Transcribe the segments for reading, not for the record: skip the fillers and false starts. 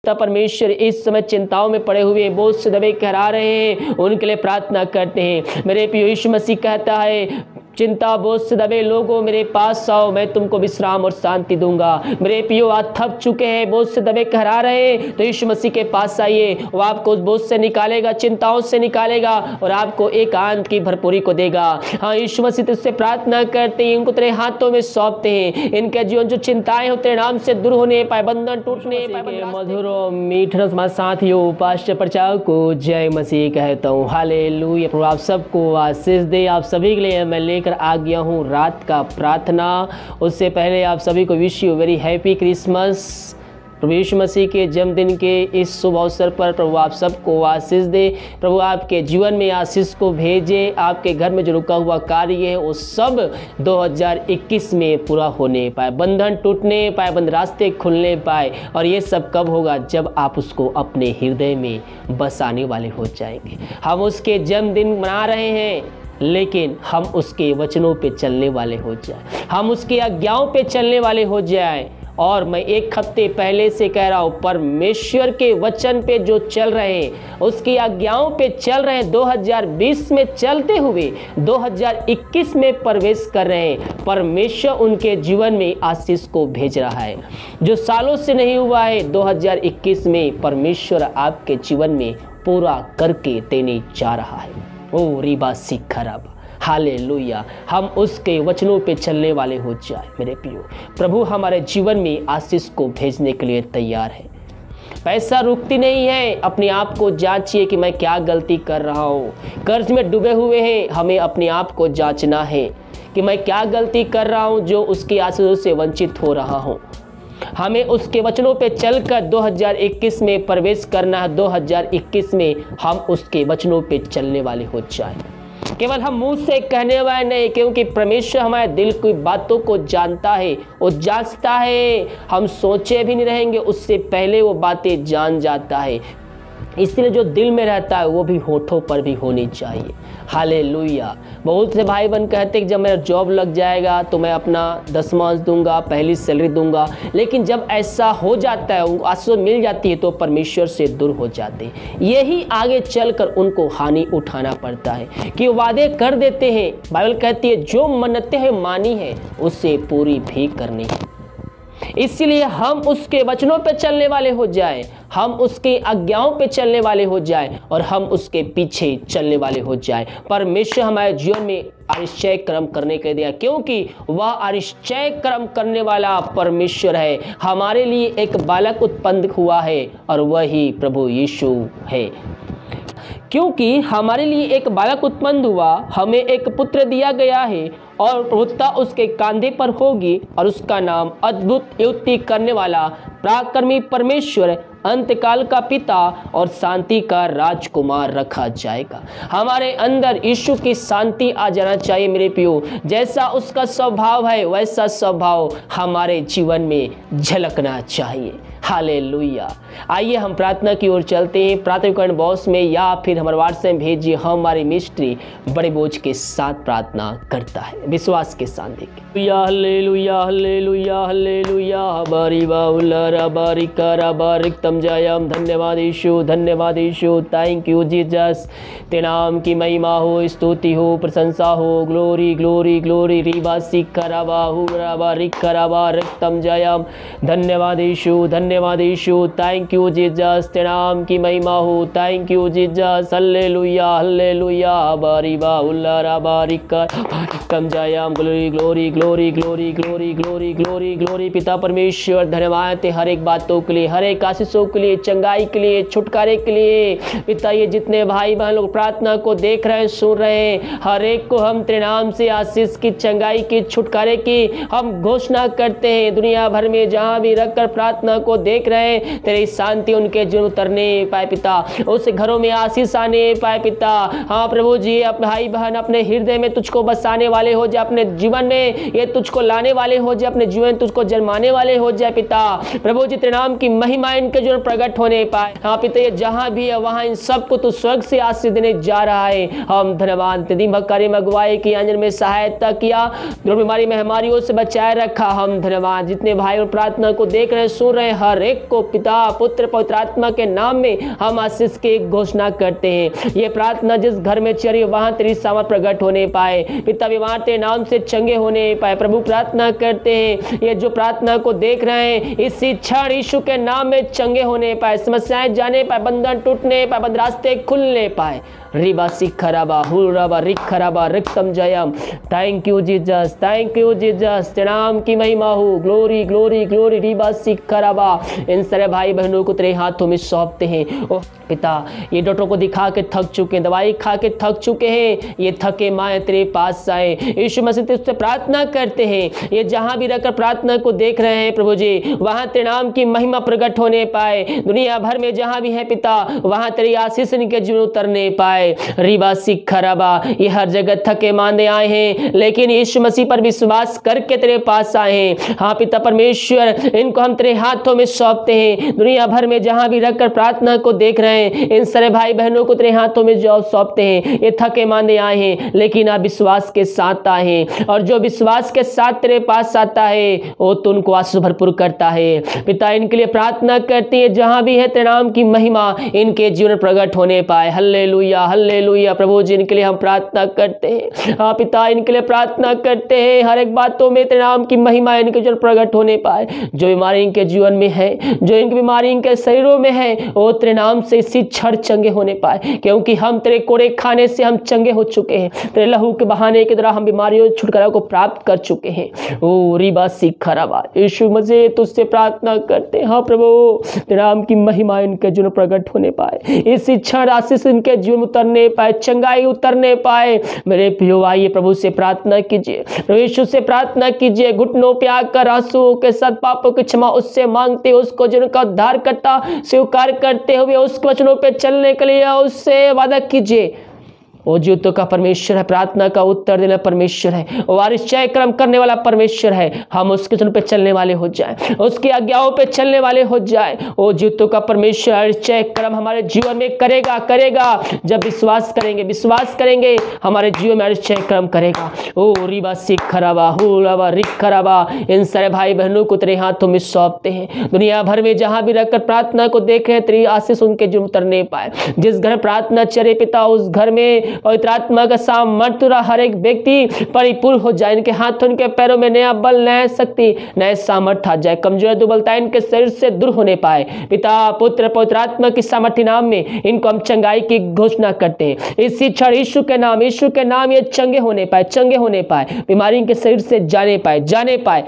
पिता परमेश्वर इस समय चिंताओं में पड़े हुए बोझ से दबे कहरा रहे हैं, उनके लिए प्रार्थना करते हैं। मेरे प्रिय यीशु मसीह कहता है, चिंता बोझ से दबे लोगों मेरे पास आओ, मैं तुमको विश्राम और शांति दूंगा। मेरे प्रियो, आज थक चुके हैं, बोझ से दबे कहरा रहे हैं, तो यीशु मसीह के पास आइए। वो आपको उस बोझ से निकालेगा, चिंताओं से निकालेगा और आपको एकांत की भरपूरी को देगा। हाँ, यीशु मसीह तुझसे प्रार्थना करते हैं, इनको तेरे हाथों में सौंपते हैं। इनके जीवन जो चिंताएं होते हैं नाम से दूर होने पाए, बंधन टूटने पाए। मधुर और मीठा साथियों, पास्टर प्रचारक को जय मसीह कहता हूँ। हालेलुया। प्रभु आप सबको आशीष दे। आप सभी के लिए मैं लेकर आ गया हूँ रात का प्रार्थना। उससे पहले आप सभी को wish you very happy Christmas. प्रभु यीशु मसीह के जन्मदिन के इस शुभ अवसर पर प्रभु आप सबको आशीष दे। प्रभु आपके जीवन में आशीष को भेजे। आपके घर में जो रुका हुआ कार्य है वो सब 2021 में पूरा होने पाए, बंधन टूटने पाए, बंद रास्ते खुलने पाए। और ये सब कब होगा? जब आप उसको अपने हृदय में बसाने वाले हो जाएंगे। हम उसके जन्मदिन मना रहे हैं, लेकिन हम उसके वचनों पे चलने वाले हो जाए, हम उसकी आज्ञाओं पे चलने वाले हो जाए। और मैं एक हफ्ते पहले से कह रहा हूँ, परमेश्वर के वचन पे जो चल रहे हैं, उसकी आज्ञाओं पे चल रहे हैं, 2020 में चलते हुए 2021 में प्रवेश कर रहे हैं। परमेश्वर उनके जीवन में आशीष को भेज रहा है, जो सालों से नहीं हुआ है। 2021 में परमेश्वर आपके जीवन में पूरा करके देने जा रहा है। ओ रीबा सिख खराब, हालेलुया। हम उसके वचनों पे चलने वाले हो जाए। मेरे प्रियो, प्रभु हमारे जीवन में आशीष को भेजने के लिए तैयार है। पैसा रुकती नहीं है। अपने आप को जांचिए कि मैं क्या गलती कर रहा हूँ। कर्ज में डूबे हुए हैं, हमें अपने आप को जांचना है कि मैं क्या गलती कर रहा हूँ जो उसकी आशीषों से वंचित हो रहा हूँ। हमें उसके वचनों पे चलकर 2021 में प्रवेश करना है। 2021 में हम उसके वचनों पे चलने वाले हो जाए। केवल हम मुंह से कहने वाले नहीं, क्योंकि परमेश्वर हमारे दिल की बातों को जानता है, वो जांचता है। हम सोचे भी नहीं रहेंगे उससे पहले वो बातें जान जाता है। इसलिए जो दिल में रहता है वो भी होठों पर भी होनी चाहिए। हालेलुया। बहुत से भाई बहन कहते हैं कि जब मेरा जॉब लग जाएगा तो मैं अपना दसमांश दूंगा, पहली सैलरी दूंगा। लेकिन जब ऐसा हो जाता है, उनको आशीष मिल जाती है, तो परमेश्वर से दूर हो जाते हैं। यही आगे चलकर उनको हानि उठाना पड़ता है कि वादे कर देते हैं। बाइबल कहती है जो मन्नतें हैं मानी है उसे पूरी भी करनी है। इसलिए हम उसके वचनों पे चलने वाले हो जाएं, हम उसकी आज्ञाओं पे चलने वाले हो जाएं और हम उसके पीछे चलने वाले हो जाएं। परमेश्वर हमारे जीवन में आश्चर्य कर्म करने के दिया, क्योंकि वह आश्चर्य कर्म करने वाला परमेश्वर है। हमारे लिए एक बालक उत्पन्न हुआ है और वही प्रभु यीशु है। क्योंकि हमारे लिए एक बालक उत्पन्न हुआ, हमें एक पुत्र दिया गया है और प्रभुता उसके कांधे पर होगी और उसका नाम अद्भुत युक्ति करने वाला, पराक्रमी परमेश्वर, अंतकाल का पिता और शांति का राजकुमार रखा जाएगा। हमारे अंदर यीशु की शांति आ जाना चाहिए। मेरे प्रियो, जैसा उसका स्वभाव है वैसा स्वभाव हमारे जीवन में झलकना चाहिए। हालेलुया। आइए हम प्रार्थना की ओर चलते हैं। प्रार्थना बॉक्स में या फिर हमारे व्हाट्सएप में भेजिए। हमारी मिस्ट्री बड़े बोझ के साथ प्रार्थना करता है, विश्वास के साथ देखिए। Hallelujah hallelujah hallelujah. बारी बाउला बारी करा बारिक तम जयम। धन्यवाद यीशु, धन्यवाद यीशु। Thank you Jesus. तेरे नाम की महिमा हो, स्तुति हो, प्रशंसा हो। Glory glory glory. रीबा सिकरा बाहु बारिक करा बारिक तम जयम। धन्यवाद यीशु, धन्यवाद यीशु। Thank you Jesus. तेरे नाम की महिमा हो। Thank you Jesus. Hallelujah hallelujah. बारी बाउला बारिक तम जयम। Glory glory glory glory glory glory glory glory. पिता परमेश्वर धन्यवाद है हर एक बातों के लिए, हर एक आशीषों के लिए, चंगाई के लिए, छुटकारे के लिए। पिता ये जितने भाई बहन लोग प्रार्थना को देख रहे हैं, सुन रहे हैं, हर एक को हम तेरे नाम से आशीष की, चंगाई की, छुटकारे की हम घोषणा करते हैं। दुनिया भर में जहाँ भी रखकर प्रार्थना को देख रहे हैं, तेरी शांति उनके जीवन उतरने पाए पिता, उस घरों में आशीष आने पाए पिता। हाँ प्रभु जी, अपने भाई बहन अपने हृदय में तुझको बसाने वाले हो जाए, अपने जीवन में ये तुझको लाने वाले हो जाए, अपने जीवन तुझको जन्माने वाले हो जाए पिता। प्रभु जी तेरे नाम की महिमा इनके जीवन प्रकट होने पाए। हाँ पिता, ये जहाँ भी है वहाँ इन सबको तू स्वर्ग से आशीष देने जा रहा है। हम धन्यवाद। दिन भर कार्य में अगुवाई की, अंजन में सहायता किया, बीमारी में हमारियों से बचाए रखा। हम धन्यवाद। जितने भाई और प्रार्थना को देख रहे हैं, सुन रहे हैं, हर एक को पिता पुत्र पवित्र आत्मा के नाम में हम आशीष की घोषणा करते हैं। ये प्रार्थना जिस घर में चली वहां तेरी सामर्थ प्रकट होने पाए, पिता बीमार तेरे नाम से चंगे होने पाए। प्रभु प्रार्थना करते हैं ये जो प्रार्थना को देख रहे हैं इसी क्षण यीशु के नाम में चंगे होने पाए, समस्याएं जाने पाए, बंधन टूटने पाए, बंद रास्ते खुलने पाए। रिबा सिखराबा हुराबा रिखराबा रिक्तम जयम। Thank you Jesus, thank you Jesus, तेरे नाम की महिमा हो। Glory glory glory. रिबा सिखराबा। इन सारे भाई बहनों को तेरे हाथों में सौंपते हैं। ओह पिता, ये डॉक्टर को दिखा के थक चुके हैं, दवाई खा के थक चुके हैं, ये थके माए तेरे पास आए। यीशु मसीह तुझसे प्रार्थना करते हैं ये जहां भी रहकर प्रार्थना को देख रहे हैं प्रभु जी, वहां तेरे नाम की महिमा प्रकट होने पाए। दुनिया भर में जहां भी है पिता वहां तेरी आशीष इनके जीवन उतरने पाए। रिबा सिखराबा। ये हर जगह थके मांदे आए हैं लेकिन यीशु मसीह पर विश्वास करके तेरे पास आए हैं। हाँ पिता परमेश्वर, इनको हम तेरे हाथों में सौंपते हैं। दुनिया भर में जहां भी रहकर प्रार्थना को देख रहे हैं इन सारे भाई बहनों को तेरे हाथों में जो सौंपते हैं। ये थके मांदे आए हैं लेकिन आप विश्वास के साथ आए हैं, और जो विश्वास के साथ तेरे पास आता है वो तो उनको आशीष भरपूर करता है। पिता इनके लिए प्रार्थना करती है जहां भी है तेरे नाम की महिमा इनके जीवन प्रकट होने पाए। Hallelujah hallelujah. प्रभु जी इनके लिए हम प्रार्थना करते हैं। हाँ पिता इनके लिए प्रार्थना करते हैं हर एक बातों में तेरे नाम की महिमा इनके जीवन प्रकट होने पाए। जो बीमारी इनके जीवन में है, जो इनकी बीमारी इनके शरीरों में है, वो तेरे नाम से इसी क्षण चंगे होने पाए, क्योंकि हम तेरे कोड़े खाने से हम चंगे हो चुके हैं। तेरे लहू के बहाने के द्वारा हम बीमारियों छुटकारा को प्राप्त कर चुके हैं। ओ रिबा सिखराबा। यीशु मसीह तुझसे प्रार्थना करते हैं हाँ प्रभु तेरे नाम की महिमा इनके जीवन प्रकट होने पाए। इसी क्षण आशीष इनके जीवन उतरने पाए, चंगाई उतरने पाए। मेरे प्रियो आइए प्रभु से प्रार्थना कीजिए, यीशु से प्रार्थना कीजिए। घुटनों पे आकर आंसुओं के साथ पापों की क्षमा उससे मांगते, उसको जिनका उद्धार करता स्वीकार करते हुए उसके वचनों पे चलने के लिए उससे वादा कीजिए। वो जीवितों का परमेश्वर है, प्रार्थना का उत्तर देना परमेश्वर है, वो आश्चर्य कर्म करने वाला परमेश्वर है। हम उसके वचन पे चलने वाले हो जाए, उसकी आज्ञाओं पे चलने वाले हो जाए। वो जीवितों का परमेश्वर आश्चर्य कर्म हमारे जीवन में करेगा करेगा जब विश्वास करेंगे, विश्वास करेंगे हमारे जीवन में आश्चर्य कर्म करेगा। ओ रिबा सिखराबा हुराबा रिखराबा। इन सारे भाई बहनों को तेरे हाथों में सौंपते हैं। दुनिया भर में जहां भी रहकर प्रार्थना को देखें तेरी आशीष उनके जीवन उतरने पाए। जिस घर प्रार्थना चले पिता उस घर में पवित्र आत्मा का सामर्थ्य हर एक व्यक्ति परिपूर्ण हो जाए। इनके हाथों उनके पैरों में नया बल, नया शक्ति, नए सामर्थ्य आ जाए। कमजोर दुर्बलता इनके शरीर से दूर होने पाए। पिता पुत्र पवित्र आत्मा की सामर्थ्य नाम में इनको हम चंगाई की घोषणा करते हैं। इसी क्षण यीशु के नाम ये चंगे होने पाए, चंगे होने पाए, बीमारी इनके शरीर से जाने पाए।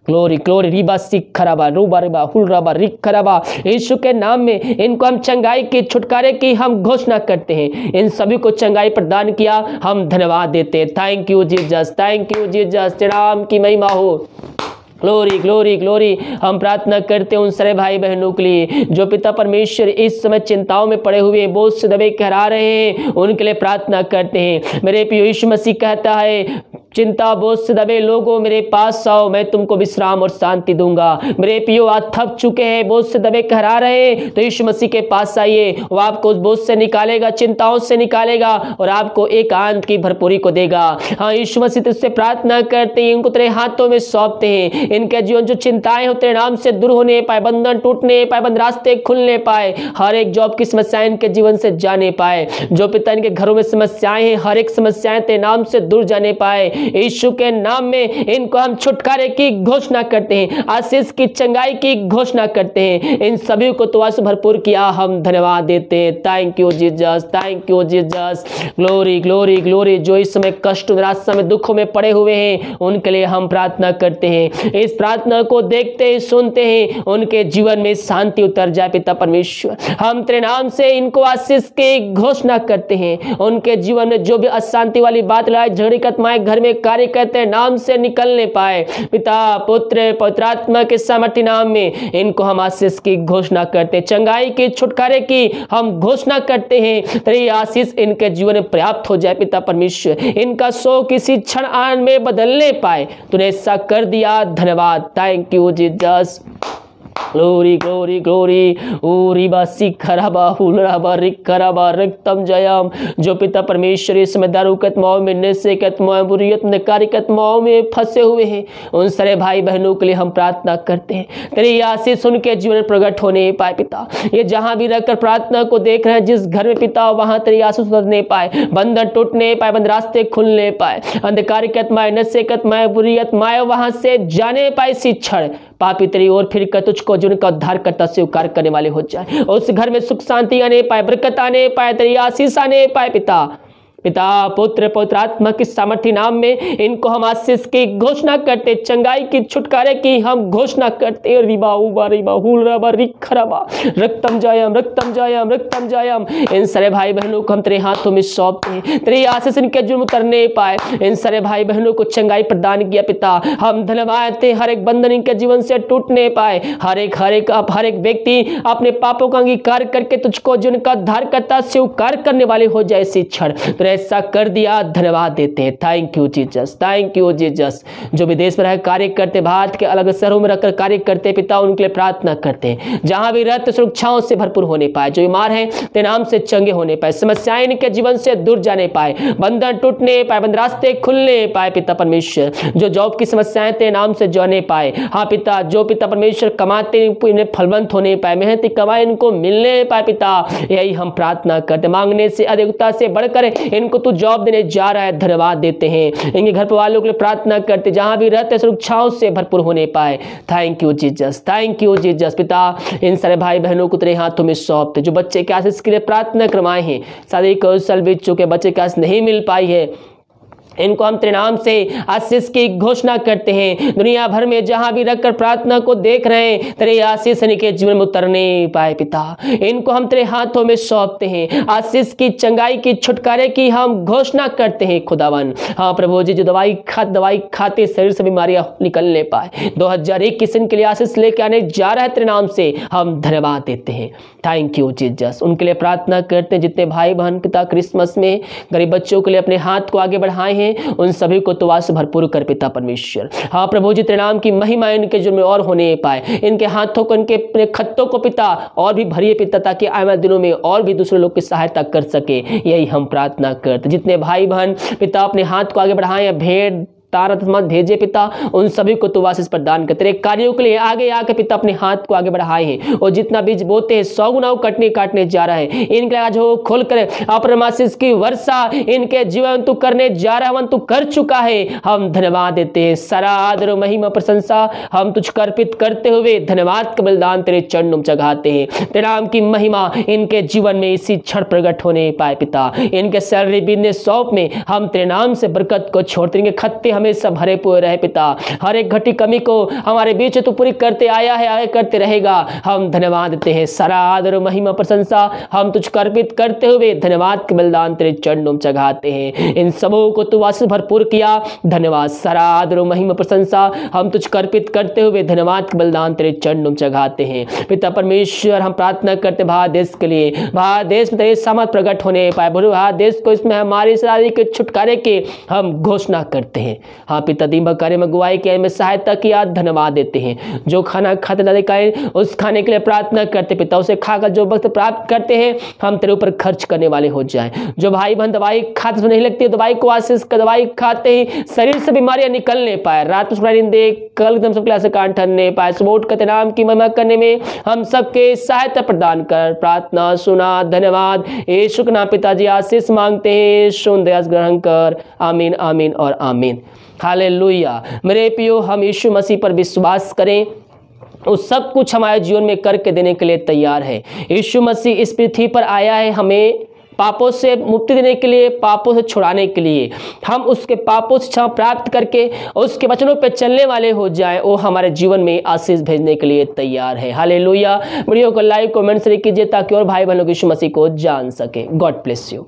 Glory glory. रिबा सिखराबा रूबा रिबा हुलराबा रिखराबा। यीशु के नाम में इनको हम चंगाई की, छुटकारे की हम घोषणा करते हैं। इन सभी को चंगाई प्रदान किया, हम धन्यवाद देते हैं। Thank you Jesus, thank you Jesus, तेरे नाम की महिमा हो। Glory glory glory. हम प्रार्थना करते हैं उन सारे भाई बहनों के लिए जो पिता परमेश्वर इस समय चिंताओं में पड़े हुए बोझ से दबे करा रहे हैं, उनके लिए प्रार्थना करते हैं। मेरे प्रिय यीशु मसीह कहता है चिंता बोझ से दबे लोगों मेरे पास आओ, मैं तुमको विश्राम और शांति दूंगा। मेरे प्रियो आज थक चुके हैं, बोझ से दबे कहरा रहे हैं, तो यीशु मसीह के पास आइए। वो आपको उस बोझ से निकालेगा, चिंताओं से निकालेगा और आपको एक आनंद की भरपूरी को देगा। हाँ यीशु मसीह तुझसे प्रार्थना करते हैं, इनको तेरे हाथों में सौंपते हैं। इनके जीवन जो चिंताएं हो तेरे नाम से दूर होने पाए, बंधन टूटने पाए, बंद रास्ते खुलने पाए, हर एक जॉब की समस्याएं इनके जीवन से जाने पाए। जो पिता इनके घरों में समस्याएं हैं, हर एक समस्याएं तेरे नाम से दूर जाने पाए। यीशु के नाम में इनको हम छुटकारे की घोषणा करते हैं, आशीष की, चंगाई की घोषणा करते हैं। इन सभी को तो आशीष भरपूर किया, हम धन्यवाद देते हैं। Thank you Jesus, thank you Jesus. Glory glory glory. जो इस समय कष्ट, निराशा में, दुखों में पड़े हुए हैं, उनके लिए हम प्रार्थना करते हैं। इस प्रार्थना को देखते हैं, सुनते हैं, उनके जीवन में शांति उतर जाए। पिता परमेश्वर, हम तेरे नाम से इनको आशीष की घोषणा करते हैं। उनके जीवन में जो भी अशांति वाली बात, लड़ाई झगड़े की आत्माएं घर में कार्य कहते हैं, नाम से निकलने पाए। पिता पुत्र पवित्र आत्मा के सामर्थ्य नाम में इनको हम आशीष की घोषणा करते हैं, चंगाई की, छुटकारे की हम घोषणा करते हैं। तेरी आशीष इनके जीवन में प्राप्त हो जाए। पिता परमेश्वर, इनका शोक किसी क्षण आनंद में बदलने पाए। तूने ऐसा कर दिया, धन्यवाद। Thank you Jesus. Glory glory glory. ऊरीबा सिखराबा हुलराबा रिखराबा रक्तम जयम। जो पिता परमेश्वर इस समय दारू के आत्माओं में, नशे के आत्माओं, बुरी नकारी के आत्माओं में फंसे हुए हैं, उन सारे भाई बहनों के लिए हम प्रार्थना करते हैं, तेरी आशीष उनके जीवन में प्रकट होने पाए पिता। ये जहां भी रहकर प्रार्थना को देख रहे हैं, जिस घर में पिता वहां तेरी आशीष उतरने पाए, बंधन टूटने पाए, बंद रास्ते खुलने पाए, अंधकार की आत्माएं, नशे की आत्माएं, बुरी आत्माएं वहां से जाने पाए। इसी क्षण पापी तेरी ओर फिर कर तुझको जिनका उद्धार करता स्वीकार करने वाले हो जाए, उस घर में सुख शांति आने पाए, बरकत आने पाए, तेरी आशीष आने पाए पिता। पिता पुत्र पवित्र आत्मा की सामर्थ्य नाम में इनको हम आशीष की घोषणा करते, चंगाई की, छुटकारे की हम घोषणा करते। रिबा उबा रिबा हुलराबा रिखराबा रक्तम जायम रक्तम जायम रक्तम जायम। इन सारे भाई बहनों को हम तेरे हाथों में सौंपते हैं, तेरी आशीष इनके जुर्म उतरने पाए। इन सारे भाई बहनों को चंगाई प्रदान किया पिता, हम धन्यवाद देते। हर एक बंधन इनके जीवन से टूटने पाए, हर एक व्यक्ति अपने पापों का अंगीकार करके तुझको जिनका उद्धार करता स्वीकार करने वाले हो जाए। इसी क्षण ऐसा कर दिया, धन्यवाद देते हैं। Thank you Jesus, thank you Jesus. जो विदेश में रह कार्य करते, भारत के अलग शहरों में रहकर कार्य करते पिता, उनके लिए प्रार्थना करते हैं, जहां भी रहते सुरक्षाओं से भरपूर होने पाए, जो बीमार हैं तेरे नाम से चंगे होने पाए, समस्याएं इनके जीवन से दूर जाने पाए, बंधन टूटने पाए, बंद रास्ते खुलने पाए पिता परमेश्वर। जो जॉब की समस्याएं तेरे नाम से जाने पाए, हाँ पिता, जो पिता परमेश्वर कमाते इन्हें फलवंत होने पाए, मेहनती कमाई इनको मिलने पाए पिता। यही हम प्रार्थना करते, मांगने से अधिकता से बढ़कर इनको तू जॉब देने जा रहा है, धन्यवाद देते हैं। इनके घर पर वालों के लिए प्रार्थना करते, जहां भी रहते सुरक्षाओं से भरपूर होने पाए। Thank you Jesus, thank you Jesus पिता। इन सारे भाई बहनों को तेरे हाथों में सौंपते, जो बच्चे के आशीष के लिए प्रार्थना करवाए हैं, शादी कौशल बीत चुके बच्चे के आशीष नहीं मिल पाई है, इनको हम तेरे नाम से आशीष की घोषणा करते हैं। दुनिया भर में जहां भी रखकर प्रार्थना को देख रहे हैं, तेरे आशीष इनके जीवन में उतरने पाए पिता। इनको हम तेरे हाथों में सौंपते हैं, आशीष की, चंगाई की, छुटकारे की हम घोषणा करते हैं खुदावन। हाँ प्रभु जी, जो दवाई खाते शरीर से बीमारियां निकलने पाए, 2021 के लिए आशीष लेके आने जा रहा है, तेरे नाम से हम धन्यवाद देते हैं। Thank you Jesus. उनके लिए प्रार्थना करते हैं जितने भाई बहन पिता क्रिसमस में गरीब बच्चों के लिए अपने हाथ को आगे बढ़ाए हैं, उन सभी को तो आशीष भरपूर कर पिता परमेश्वर। हाँ प्रभु जी, तेरे नाम की महिमा इनके जीवन में और होने पाए, इनके हाथों को, इनके अपने खत्तों को पिता और भी भरिए पिता, ताकि आने वाले दिनों में और भी दूसरे लोग की सहायता कर सके। यही हम प्रार्थना करते। जितने भाई बहन पिता अपने हाथ को आगे बढ़ाए, भेड़ तारत मत भेजे पिता, उन सभी को तू आशीष प्रदान कर। तेरे कार्यों के लिए आगे आके पिता अपने हाथ को आगे बढ़ाए हैं, और जितना बीज बोते हैं 100 गुना काटने जा रहा है। इनके आज हो खोल कर अपने आशीष की वर्षा इनके जीवन तू करने जा रहा है, तू कर चुका है। हम धन्यवाद देते हैं, सारा आदर महिमा प्रशंसा हम तुझको अर्पित करते हुए धन्यवाद का बलिदान तेरे चरणों में चढ़ाते हैं। तेरे नाम की महिमा इनके जीवन में इसी क्षण प्रकट होने पाए पिता। इनके सैलरी बिजनेस शॉप में हम तेरे नाम से बरकत को छोड़ते, इनके खत्ते हमेशा भरे पूरे रहे पिता। हर एक घटी कमी को हमारे बीच तू पूरी करते आया है, आगे करते रहेगा। हम धन्यवाद देते हैं, सारा आदर महिमा प्रशंसा हम तुझको अर्पित करते हुए धन्यवाद के बलिदान तेरे चरणों में चढ़ाते हैं। इन सबों को तू आशीष भरपूर किया, धन्यवाद। सारा आदर महिमा प्रशंसा हम तुझको अर्पित करते हुए धन्यवाद के बलिदान तेरे चरणों में चढ़ाते हैं। पिता परमेश्वर, हम प्रार्थना करते भारत देश के लिए, भारत देश में तेरे सामर्थ प्रकट होने पाए, भारत देश को इसमें हमारी सारी के छुटकारे के हम घोषणा करते हैं। हाँ पिता, दिन कार्य में अगुवाई के में सहायता किया, धन्यवाद देते हैं। जो खाना खाते दादे का उस खाने के लिए प्रार्थना करते पिता, उसे खाकर जो वक्त प्राप्त करते हैं हम तेरे ऊपर खर्च करने वाले हो जाएं। जो भाई बहन दवाई खाते नहीं लगती, दवाई को आशीष का दवाई खाते ही शरीर से बीमारियां निकलने पाए, रात में देख कल एकदम सब क्लास कान ठहरने पाए, सुबह उठ कर नाम की महिमा करने में हम सबके सहायता प्रदान कर। प्रार्थना सुना, धन्यवाद यीशु के नाम पिताजी आशीष मांगते हैं, सुन दया ग्रहण कर। आमीन, आमीन और आमीन। हालेलुया। मेरे प्रियो, हम यीशु मसीह पर विश्वास करें, वो सब कुछ हमारे जीवन में करके देने के लिए तैयार है। यीशु मसीह इस पृथ्वी पर आया है हमें पापों से मुक्ति देने के लिए, पापों से छुड़ाने के लिए। हम उसके पापों से क्षमा प्राप्त करके उसके वचनों पर चलने वाले हो जाएं, वो हमारे जीवन में आशीष भेजने के लिए तैयार है। हालेलुया। वीडियो को लाइक कमेंट से कीजिए ताकि और भाई बहनों यीशु मसीह को जान सके। God bless you.